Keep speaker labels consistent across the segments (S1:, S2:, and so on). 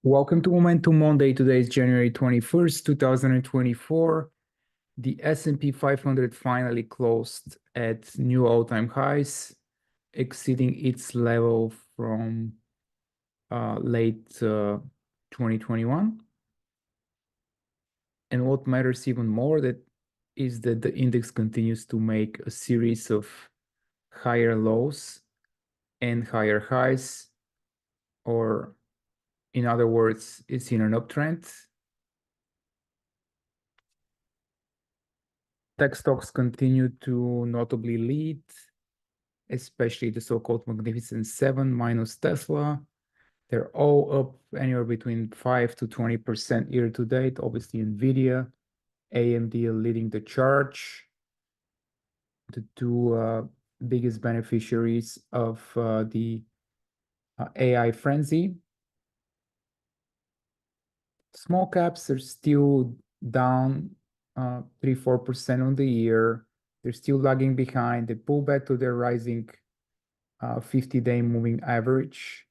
S1: Welcome to Momentum Monday. Today is January 21st, 2024. The S&P 500 finally closed at new all-time highs, exceeding its level from late 2021. And what matters even more is that the index continues to make a series of higher lows and higher highs, or in other words, it's in an uptrend. Tech stocks continue to notably lead, especially the so-called Magnificent Seven minus Tesla. They're all up anywhere between 5 to 20% year to date. Obviously, NVIDIA, AMD are leading the charge. The two biggest beneficiaries of the AI frenzy. Small caps are still down 3-4% on the year. They're still lagging behind. They pull back to their rising 50-day moving average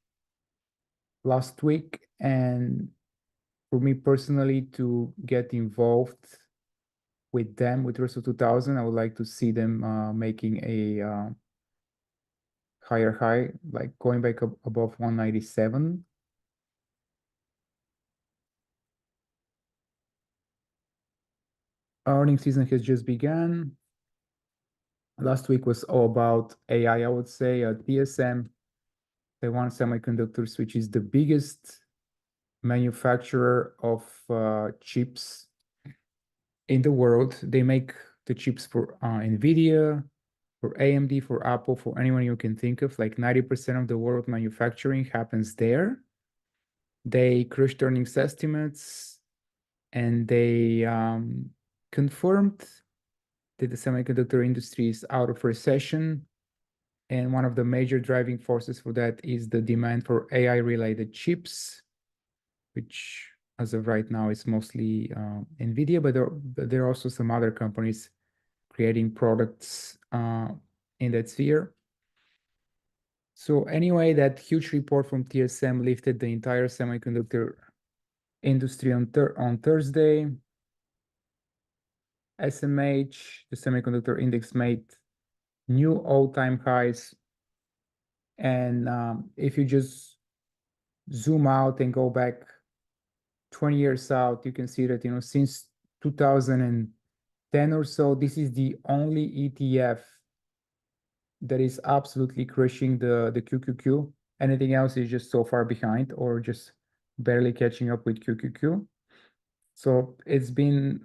S1: last week. And for me personally, to get involved with them, with Russell 2000, I would like to see them making a higher high, like going back up above 197. Earnings season has just begun. Last week was all about AI, I would say. TSM, Taiwan Semiconductors, which is the biggest manufacturer of chips in the world. They make the chips for NVIDIA, for AMD, for Apple, for anyone you can think of. Like 90% of the world manufacturing happens there. They crushed earnings estimates, and they confirmed that the semiconductor industry is out of recession. And one of the major driving forces for that is the demand for AI-related chips, which as of right now is mostly NVIDIA, but there are also some other companies creating products in that sphere. So anyway, that huge report from TSM lifted the entire semiconductor industry on Thursday. SMH, the semiconductor index, made new all-time highs. And if you just zoom out and go back 20 years out, you can see that, since 2010 or so, this is the only ETF that is absolutely crushing the QQQ. Anything else is just so far behind or just barely catching up with QQQ. So it's been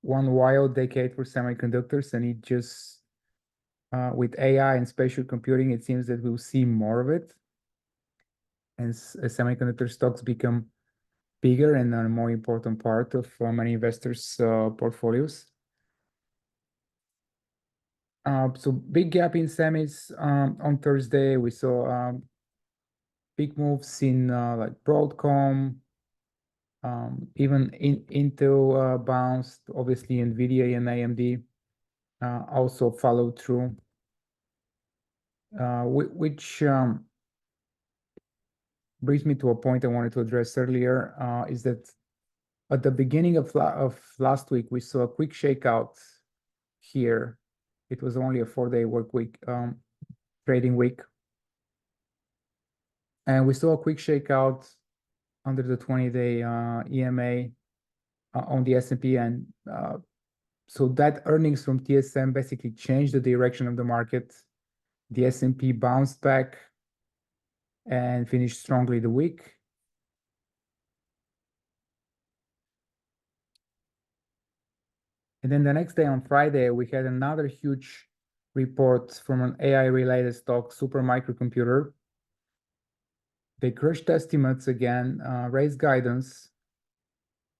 S1: one wild decade for semiconductors, and it just, with AI and spatial computing, it seems that we'll see more of it. And as semiconductor stocks become bigger and a more important part of many investors' portfolios. So big gap in semis on Thursday. We saw big moves in like Broadcom, even Intel bounced. Obviously, NVIDIA and AMD also followed through, which brings me to a point I wanted to address earlier, is that at the beginning of last week, we saw a quick shakeout here. It was only a 4-day work week, trading week. And we saw a quick shakeout under the 20-day EMA on the S&P. And so that earnings from TSM basically changed the direction of the market. The S&P bounced back and finished strongly the week. And then the next day on Friday, we had another huge report from an AI-related stock, Super Microcomputer. They crushed estimates again, raised guidance,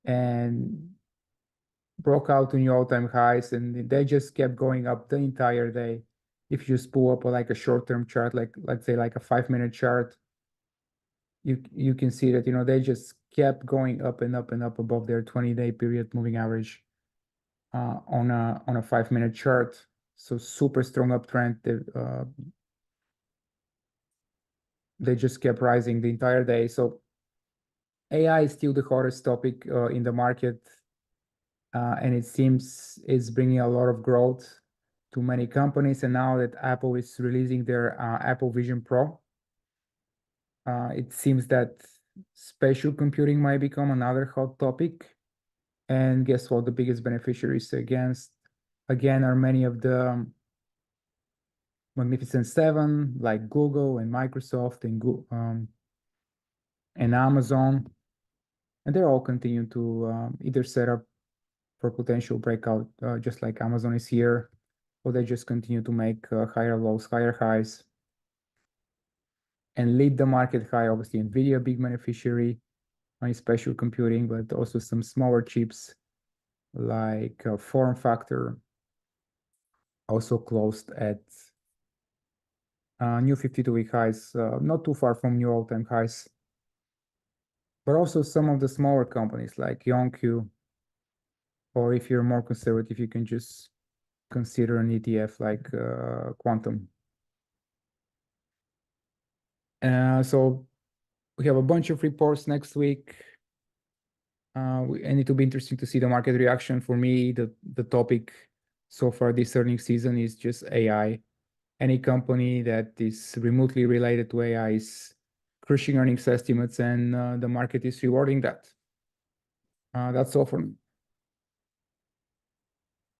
S1: and broke out to new all-time highs, and they just kept going up the entire day. If you just pull up like a short-term chart, like let's say like a 5-minute chart, you can see that they just kept going up and up and up above their 20-day period moving average on a 5-minute chart. So super strong uptrend. They just kept rising the entire day. So AI is still the hottest topic in the market, and it seems it's bringing a lot of growth to many companies. And now that Apple is releasing their Apple Vision Pro, it seems that spatial computing might become another hot topic. And guess what? The biggest beneficiaries again are many of the Magnificent Seven, like Google and Microsoft and Amazon, and they're all continuing to either set up for potential breakout, just like Amazon is here, or they just continue to make higher lows, higher highs, and lead the market high. Obviously, Nvidia, big beneficiary on spatial computing, but also some smaller chips like Form Factor also closed at new 52-week highs, not too far from new all-time highs. But also some of the smaller companies like Yonq, or if you're more conservative, you can just consider an ETF like Quantum. So we have a bunch of reports next week. And it will be interesting to see the market reaction. For me, the topic so far this earnings season is just AI. Any company that is remotely related to AI is crushing earnings estimates, and the market is rewarding that. That's all for me.